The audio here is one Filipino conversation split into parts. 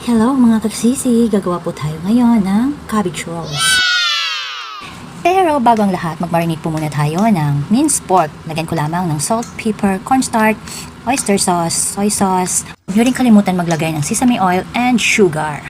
Hello mga kaksisi, gagawa po tayo ngayon ng cabbage rolls. Pero bago ang lahat, mag-marinate po muna tayo ng minced pork. Lagyan ko lamang ng salt, pepper, cornstarch, oyster sauce, soy sauce. Huwag nyo rin kalimutan maglagay ng sesame oil and sugar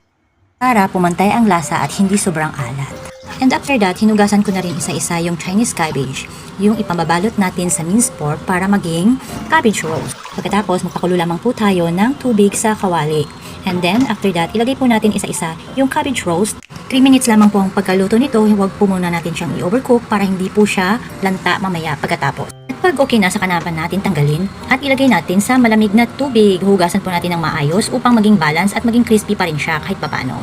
para pumantay ang lasa at hindi sobrang alat. And after that, hinugasan ko na rin isa-isa yung Chinese cabbage, yung ipambabalot natin sa minced pork para maging cabbage rolls. Pagkatapos, magpakulo lamang po tayo ng tubig sa kawali. And then, after that, ilagay po natin isa-isa yung cabbage roast. 3 minutes lamang po ang pagkaluto nito. Huwag po muna natin siyang i-overcook para hindi po siya lanta mamaya pagkatapos. At pag okay na, sa kanapan natin tanggalin at ilagay natin sa malamig na tubig. Hugasan po natin ng maayos upang maging balance at maging crispy pa rin siya kahit papano.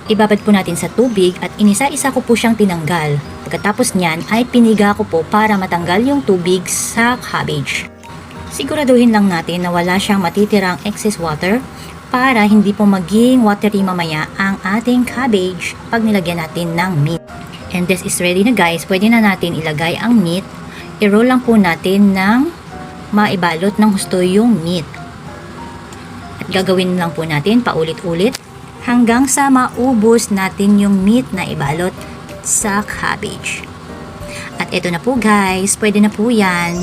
Ibabad po natin sa tubig at inisa-isa ko po siyang tinanggal. Pagkatapos niyan ay piniga ko po para matanggal yung tubig sa cabbage. Siguraduhin lang natin na wala siyang matitirang excess water para hindi po maging watery mamaya ang ating cabbage pag nilagyan natin ng meat. And this is ready na guys. Pwede na natin ilagay ang meat. I-roll lang po natin ng maibalot ng husto yung meat. At gagawin lang po natin paulit-ulit hanggang sa maubos natin yung meat na ibalot sa cabbage. At ito na po guys. Pwede na po yan.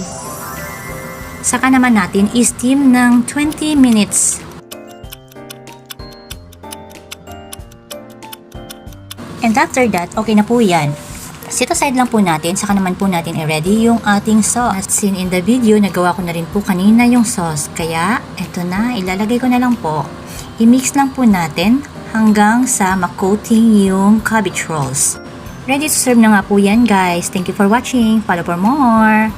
Saka naman natin i-steam ng 20 minutes. And after that, okay na po yan. Set aside lang po natin, saka naman po natin i-ready yung ating sauce. As seen in the video, nagawa ko na rin po kanina yung sauce. Kaya, eto na, ilalagay ko na lang po. I-mix lang po natin hanggang sa ma-coating yung cabbage rolls. Ready to serve na nga po yan guys. Thank you for watching. Follow for more.